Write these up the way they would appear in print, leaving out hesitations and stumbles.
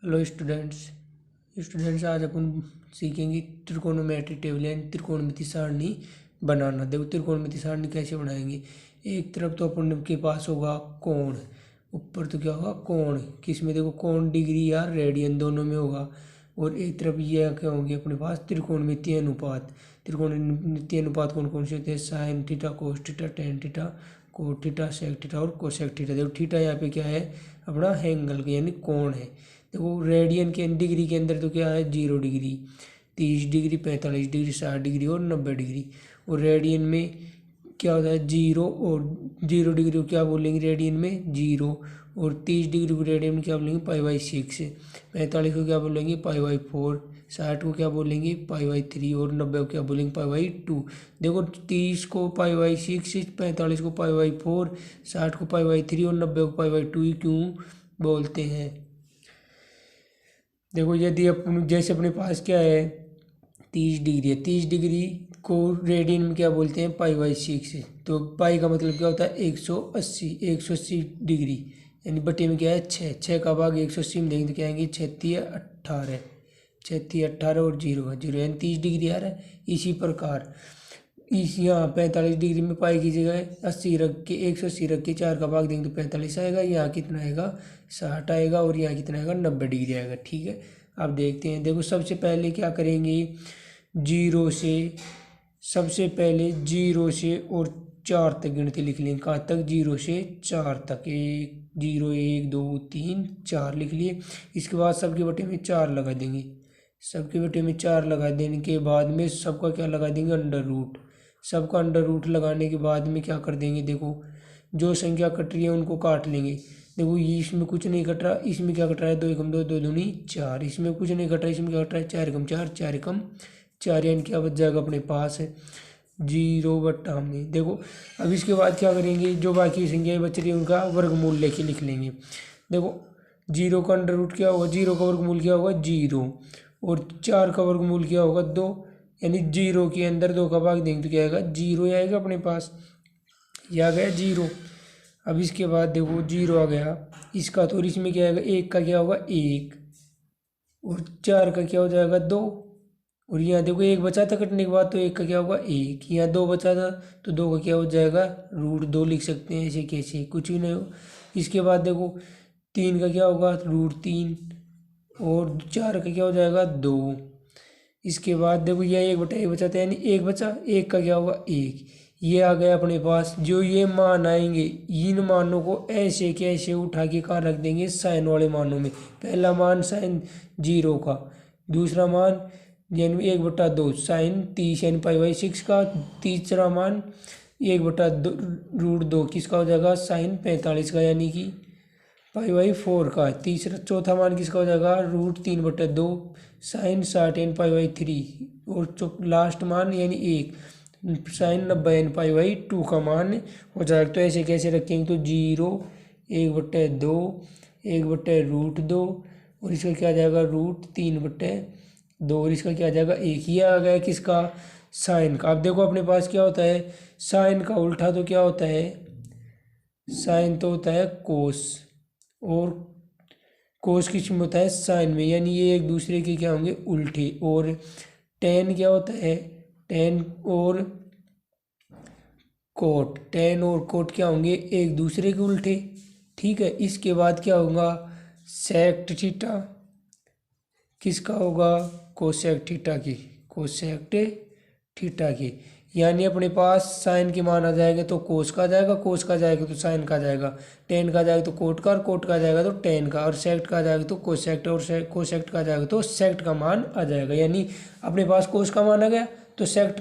Hello students. आज अपन सीखेंगे त्रिकोणमिति table यानी त्रिकोणमिति सारणी बनाना। देखो त्रिकोणमिति सारणी कैसे बनाएंगे। एक तरफ तो अपन के पास होगा कोण, ऊपर तो क्या होगा कोण, किसमें देखो कोण डिग्री या रेडियन दोनों में होगा। और एक तरफ ये क्या होंगे अपने पास त्रिकोणमितीय अनुपात। त्रिकोणमितीय अनुपात कौन कौन से होते हैं? Sine theta, cos theta, tan theta, cot theta, sec theta और कोसेक थीटा। देखो थीटा यहाँ पे क्या है अपना एंगल यानी कोण है। देखो रेडियन के डिग्री के अंदर तो क्या है 0 डिग्री, 30 डिग्री, 45 डिग्री, 60 डिग्री और 90 डिग्री। और रेडियन में क्या होता है 0, और 0 डिग्री को क्या बोलेंगे रेडियन में 0, और 30 डिग्री को रेडियन में क्या बोलेंगे π/6, 45 को क्या बोलेंगे π/4, 60 को क्या बोलेंगे π/3 और 90 को क्या बोलेंगे π/2। देखो 30 को π/6, 45 को π/4, 60 को π/3 और 90 को π/2 क्यों बोलते हैं? देखो यदि अपन जैसे अपने पास क्या है 30 डिग्री है, 30 डिग्री को रेडियन में क्या बोलते हैं π/6। तो पाई का मतलब क्या होता है 180 डिग्री, यानी बटे में क्या है 6 का भाग 180 में देंगे तो क्या आएंगे 36 18 और 0 यानी 30 डिग्री आ रहा है। इसी प्रकार इस यहाँ 45 डिग्री में पाई की जगह 80 रख के 180 रख के 4 का भाग देंगे तो 45 आएगा। यहाँ कितना आएगा 60 आएगा, और यहाँ कितना आएगा 90 डिग्री आएगा। ठीक है, अब देखते हैं। देखो सबसे पहले क्या करेंगे सबसे पहले 0 से और 4 तक गिनती लिख लेंगे। कहाँ तक 0 से 4 तक, 0 1 2 3 4 लिख लिए। इसके बाद सबके बटे में 4 लगा देंगे। सबके बटे में 4 लगा देने के बाद में सबका क्या लगा देंगे अंडर रूट। सबका अंडर रूट लगाने के बाद में क्या कर देंगे, देखो जो संख्या कट रही है उनको काट लेंगे। देखो ये इसमें कुछ नहीं कट रहा, इसमें क्या कट रहा है 2 एकम 2, 2 दूनी 4। इसमें कुछ नहीं कट रहा, इसमें क्या कट रहा है 4 एकम 4, 4 एकम 4, यानी क्या बच जाएगा अपने पास 0 में। देखो अब इसके बाद क्या करेंगे, जो बाकी संख्याएं बच रही है उनका वर्गमूल लेके लिख लेंगे। देखो 0 का अंडर रूट क्या होगा, 0 का वर्गमूल क्या होगा 0, और 4 का वर्गमूल क्या होगा 2, यानी 0 के अंदर 2 का भाग देंगे तो क्या आएगा 0 आएगा अपने पास। ये आ गया 0। अब इसके बाद देखो 0 आ गया इसका, तो इसमें क्या आएगा 1 का क्या होगा 1, और 4 का क्या हो जाएगा 2, और यहाँ देखो 1 बचा था कटने के बाद तो 1 का क्या होगा 1, यहाँ 2 बचा था तो 2 का क्या हो जाएगा √2 लिख सकते हैं। ऐसे कैसे कुछ भी नहीं हो। इसके बाद देखो 3 का क्या होगा √3, और 4 का क्या हो जाएगा 2। इसके बाद देखो यह 1/1 बचा था, यानी 1 बचा, 1 का क्या होगा 1। ये आ गया अपने पास। जो ये मान आएंगे इन मानों को ऐसे कैसे उठा के कहाँ रख देंगे साइन वाले मानों में। पहला मान साइन 0 का, दूसरा मान यानी 1/2 साइन 30 यानी π/6 का, तीसरा मान 1/2 किसका हो जाएगा साइन 45 का यानी कि π/4 का। चौथा मान किसका हो जाएगा √3/2 साइन 60 यानी π/3, और लास्ट मान यानी 1 साइन 90 यानी π/2 का मान हो जाएगा। तो ऐसे कैसे रखेंगे, तो 0 1/2 1/√2, और इसका क्या आ जाएगा √3/2, और इसका क्या आ जाएगा 1। ये आ गया किसका साइन का। अब देखो अपने पास क्या होता है साइन का उल्टा तो क्या होता है, साइन तो होता है कोस, और कोस किस में होता है साइन में, यानी ये एक दूसरे के क्या होंगे उल्टे। और टेन क्या होता है टेन और कोट क्या होंगे एक दूसरे के उल्टे। ठीक है, इसके बाद क्या होगा सेक्ट थीटा किसका होगा कोसेक्ट थीटा की, यानी अपने पास साइन के मान आ जाएगा तो कोस का आ जाएगा, कोस का जाएगा तो साइन का आ जाएगा, टेन का जाएगा तो कोट का, और कोट का जाएगा तो टेन का, और सेक्ट का जाएगा तो कोसेक्ट, और कोसेक्ट का जाएगा तो सेक्ट का मान आ जाएगा। यानी अपने पास कोस का मान आ गया तो सेक्ट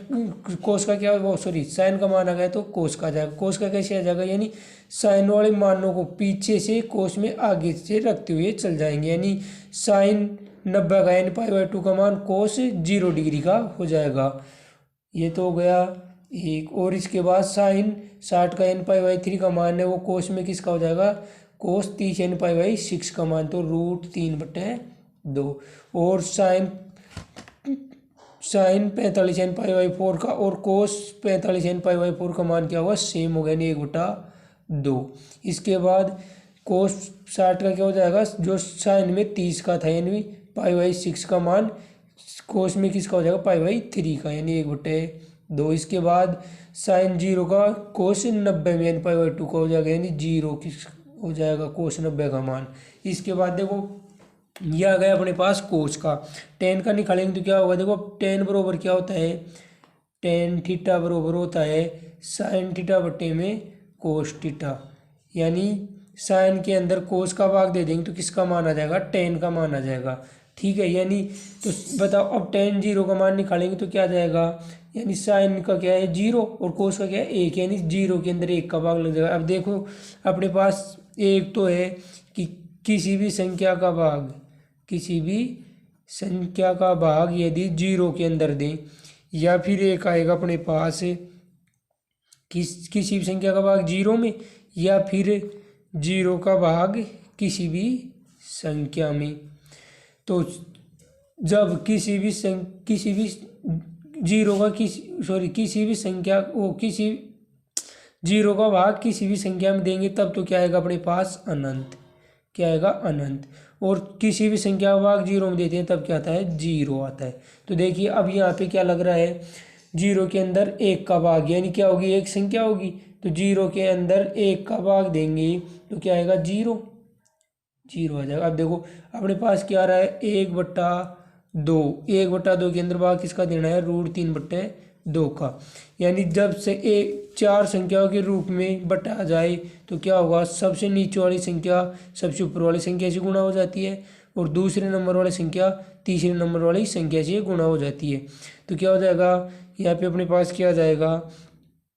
कोस का क्या वो सॉरी साइन का मान आ गया तो कोस का आ जाएगा। कोस का कैसे आ जाएगा, यानी साइन वाले मानों को पीछे से कोस में आगे से रखते हुए चल जाएंगे, यानी साइन 90 का यानी π/2 का मान कोस 0 डिग्री का हो जाएगा। ये तो हो गया एक। और इसके बाद साइन 60 का यानी π/3 का मान है वो कोस में किसका हो जाएगा कोस 30 यानी π/6 का मान, तो √3/2। और साइन 45 यानी π/4 का, और कोस 45 यानी π/4 का मान क्या होगा सेम हो गया यानी 1/2। इसके बाद कोस 60 का क्या हो जाएगा, जो साइन में 30 का था यानी π/6 का मान कोस में किसका हो जाएगा, π/3 का यानी 1/2। इसके बाद साइन 0 का कोस 90 में यानी π/2 का हो जाएगा यानी 0 किस हो जाएगा, कोस 90 का मान। इसके बाद देखो ये आ गया अपने पास कोस का। टेन का निकालेंगे तो क्या होगा, देखो टेन बरोबर क्या होता है, टेन थीटा बरोबर होता है साइन थीटा बटे में कोस थीटा, यानी साइन के अंदर कोस का भाग दे देंगे तो किसका मान आ जाएगा, टेन का मान आ जाएगा। ठीक है, यानी तो बताओ अब टेन 0 का मान निकालेंगे तो क्या आ जाएगा, यानी साइन का क्या है 0 और कोस का क्या है 1, यानी 0 के अंदर 1 का भाग लग जाएगा। अब देखो अपने पास एक तो है कि किसी भी संख्या का भाग, किसी भी संख्या का भाग यदि 0 के अंदर दें, या फिर एक आएगा अपने पास किसी भी संख्या का भाग 0 में, या फिर 0 का भाग किसी भी संख्या में। तो जब किसी भी 0 का किसी भी संख्या को किसी 0 का भाग किसी भी संख्या में देंगे तब तो क्या आएगा अपने पास अनंत, क्या आएगा अनंत। और किसी भी संख्या का भाग 0 में देते हैं तब क्या आता है, 0 आता है। तो देखिए अब यहाँ पे क्या लग रहा है, 0 के अंदर 1 का भाग यानी क्या होगी, एक संख्या होगी, तो 0 के अंदर 1 का भाग देंगे तो क्या आएगा 0 आ जाएगा। अब देखो अपने पास क्या आ रहा है 1/2, 1/2 के अंदर भाग किसका देना है, √3/2 का। यानी जब से एक 4 संख्याओं के रूप में बटा जाए तो क्या होगा, सबसे नीचे वाली संख्या सबसे ऊपर वाली संख्या से गुणा हो जाती है और दूसरे नंबर वाली संख्या तीसरे नंबर वाली संख्या से गुणा हो जाती है। तो क्या हो जाएगा यहाँ पे अपने पास क्या आ जाएगा,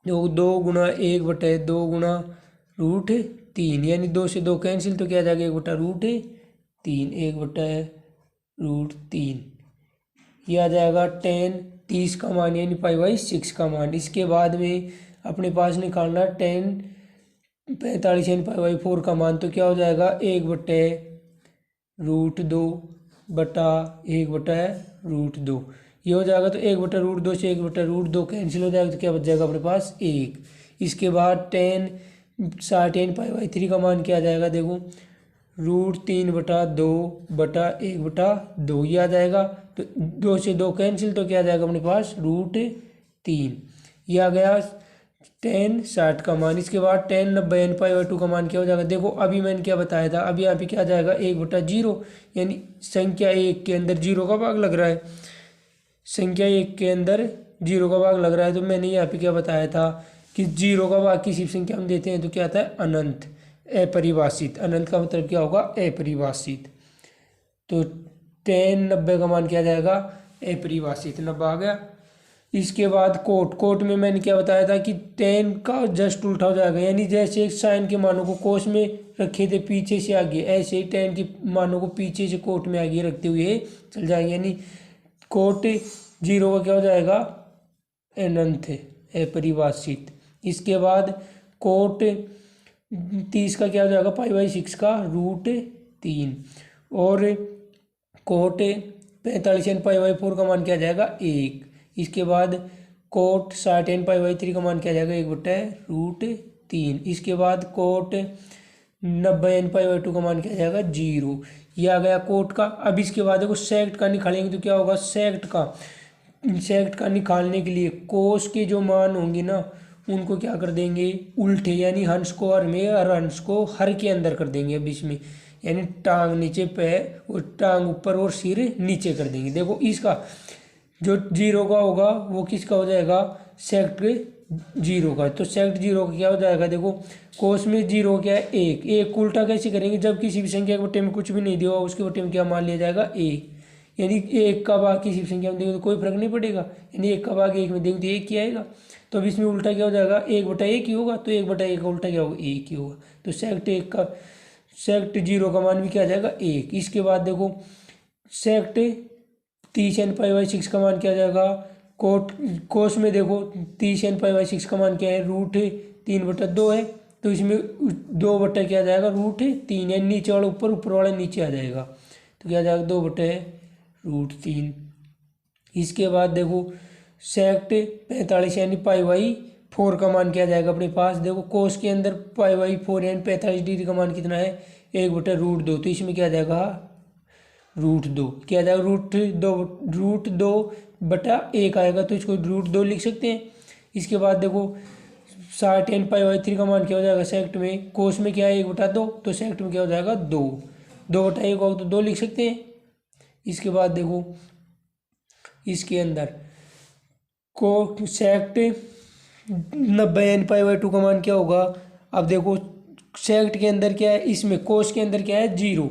2 गुणा 1/2 गुणा √3, यानी 2 से 2 कैंसिल तो क्या आ जाएगा 1/√3, 1/√3 ये आ जाएगा 10, 30 का मान यानी π/6 का मान। इसके बाद में अपने पास निकालना 10, 45 यानी π/4 का मान, तो क्या हो जाएगा 1/√2 बटा 1/√2 ये हो जाएगा। तो 1/√2 से 1/√2 कैंसिल हो जाएगा तो क्या बच जाएगा अपने पास 1। इसके बाद 10 60 π/3 का मान क्या आ जाएगा, देखो √3/2 बटा 1/2 ये आ जाएगा। तो 2 से 2 कैंसिल तो क्या आ जाएगा अपने पास √3 ये आ गया 10 60 का मान। इसके बाद 10 90 यानी π/2 का मान क्या हो जाएगा, देखो अभी मैंने क्या बताया था, अभी यहाँ पे क्या आ जाएगा 1/0 यानी संख्या 1 के अंदर 0 का भाग लग रहा है, संख्या 1 के अंदर 0 का भाग लग रहा है। तो मैंने यहाँ पे क्या बताया था कि 0 का भाग किसी संख्या में देते हैं तो क्या आता है अनंत, अपरिभाषित। अनंत का मतलब क्या होगा, अपरिभाषित। तो 10 90 का मान क्या जाएगा, अपरिभाषित, 90 आ गया। इसके बाद कोट में मैंने क्या बताया था कि 10 का जस्ट उल्टा हो जाएगा, यानी जैसे एक साइन के मानों को कोस में रखे थे पीछे से आगे, ऐसे ही 10 के मानों को पीछे से कोट में आगे रखते हुए चल जाएंगे, यानी कोट 0 का क्या हो जाएगा अनंत, अपरिभाषित। इसके बाद कोट 30 का क्या हो जाएगा π/6 का √3 और कोट 45 यानी π/4 का मान क्या आ जाएगा 1। इसके बाद कोट 60 यानी π/3 का मान क्या आ जाएगा 1/√3। इसके बाद कोट 90 यानी π/2 का मान क्या आ जाएगा 0। ये आ गया कोट का। अब इसके बाद देखो सेक्ट का निकालेंगे तो क्या होगा, सेक्ट का निकालने के लिए कोस के जो मान होंगे ना उनको क्या कर देंगे उल्टे, यानी हंस को हर में और हंस को हर के अंदर कर देंगे बीच में, यानी टांग नीचे पैर और टांग ऊपर और सिर नीचे कर देंगे। देखो इसका जो 0 का होगा वो किसका हो जाएगा, सेक्ट 0 का। तो सेक्ट 0 का क्या हो जाएगा, देखो कोस में 0 क्या है 1 को उल्टा कैसे करेंगे, जब किसी भी संख्या के बट्टे में कुछ भी नहीं दिया उसके बट्टे में क्या मान लिया जाएगा 1, यानी 1 का भाग किसी भी संख्या में देंगे तो कोई फर्क नहीं पड़ेगा, यानी 1 का भाग 1 में देंगे तो 1 ही आएगा। तो अब इसमें उल्टा क्या हो जाएगा 1/1 ही होगा, तो 1/1 का उल्टा क्या होगा 1 ही होगा। तो सेक्ट 0 का मान भी क्या आ जाएगा 1। इसके बाद देखो सेक्ट 30 यानी π/6 का मान क्या आ जाएगा, कोस में देखो 30 यानी π/6 का मान क्या है √3/2 है, तो इसमें 2 बट्टा क्या आ जाएगा √3, यानी नीचे वाला ऊपर, ऊपर वाला नीचे आ जाएगा, तो क्या आ जाएगा 2/√3। इसके बाद देखो सेक्ट 45 यानी π/4 4 का मान क्या जाएगा अपने पास। देखो कोस के अंदर पाई बाई 4 यानी 45 डिग्री का मान कितना है 1/√2। तो इसमें क्या जाएगा √2 क्या जाएगा √2/1 आएगा। तो इसको √2 लिख सकते हैं। इसके बाद देखो 60 यानी पाई/3 का मान क्या हो जाएगा सेक्ट में। कोस में क्या है 1/2 तो सेक्ट में क्या हो जाएगा 2/1 होगा तो 2 लिख सकते हैं। इसके बाद देखो इसके अंदर को सेक्ट 90 यानी पाई/2 का मान क्या होगा। अब देखो सेक्ट के अंदर क्या है इसमें कोस के अंदर क्या है 0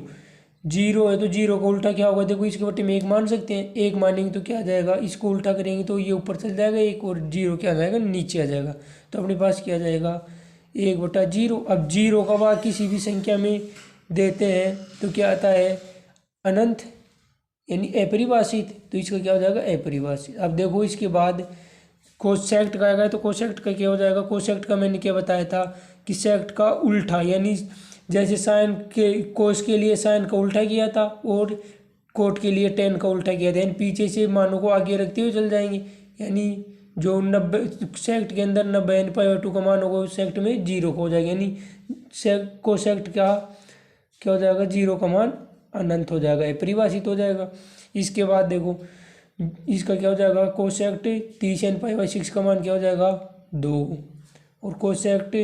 है तो 0 का उल्टा क्या होगा। देखो इसके बटे में 1 मान सकते हैं, 1 मानेंगे तो क्या आ जाएगा इसको उल्टा करेंगे तो ये ऊपर चल जाएगा 1 और 0 क्या आ जाएगा नीचे आ जाएगा। तो अपने पास क्या आ जाएगा 1/0। अब 0 का भाग किसी भी संख्या में देते हैं तो क्या आता है अनंत यानी अपरिभाषित। तो इसका क्या हो जाएगा अपरिभाषित। अब देखो इसके बाद कोसेक्ट का आएगा तो कोसेक्ट का क्या हो जाएगा। कोसेक्ट का मैंने क्या बताया था कि सेक्ट का उल्टा यानी जैसे साइन के कोस के लिए साइन का उल्टा किया था और कोट के लिए टेन का उल्टा किया था यानी पीछे से मानों को आगे रखते हुए चल जाएंगे। यानी जो 90 सेक्ट के अंदर 90 यानी पाई/2 का मान होगा सेक्ट में 0 का हो जाएगा यानी कोसेक्ट का क्या हो जाएगा 0 का मान अनंत हो जाएगा परिभाषित हो जाएगा। इसके बाद देखो इसका क्या हो जाएगा कोसेक्ट 30 यानी पाई/6 का मान क्या हो जाएगा 2 और कोसेक्ट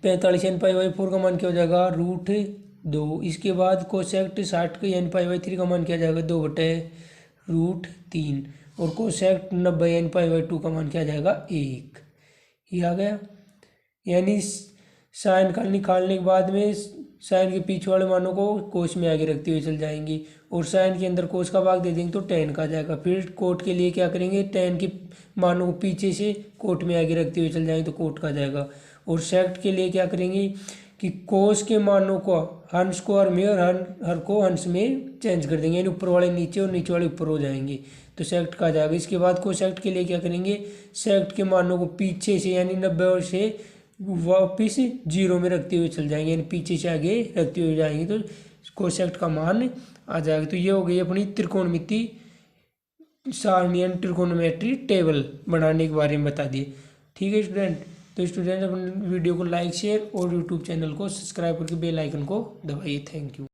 45 यानी पाई/4 का मान क्या हो जाएगा √2। इसके बाद कोसेक्ट 60 यानी पाई/3 का मान क्या जाएगा 2/√3 और कोसेक्ट 90 यानी पाई/2 का मान क्या जाएगा 1। ये आ गया यानी साइन का निकालने के बाद में साइन के पीछे वाले मानों को कोस में आगे रखते हुए चल जाएंगे और साइन के अंदर कोस का भाग दे देंगे तो टेन का जाएगा। फिर कोट के लिए क्या करेंगे टेन के मानों को पीछे से कोट में आगे रखते हुए चल जाएंगे तो कोट का जाएगा। और सेक्ट के लिए क्या करेंगे कि कोस के मानों को हंस को हर में और हर को हंस में चेंज कर देंगे यानी ऊपर वाले नीचे और नीचे वाले ऊपर हो जाएंगे तो सेक्ट का जाएगा। इसके बाद कोसेक्ट के लिए क्या करेंगे सेक्ट के मानों को पीछे से यानी 90 से वापिस 0 में रखते हुए चल जाएंगे यानी पीछे से आगे रखते हुए जाएंगे तो कोसेक्ट का मान आ जाएगा। तो ये हो गई अपनी त्रिकोणमिति सारणी यानी ट्रिकोनोमेट्री टेबल बनाने के बारे में बता दिए। ठीक है स्टूडेंट। तो स्टूडेंट अपने वीडियो को लाइक शेयर और यूट्यूब चैनल को सब्सक्राइब करके बेल आइकन को दबाइए। Thank you.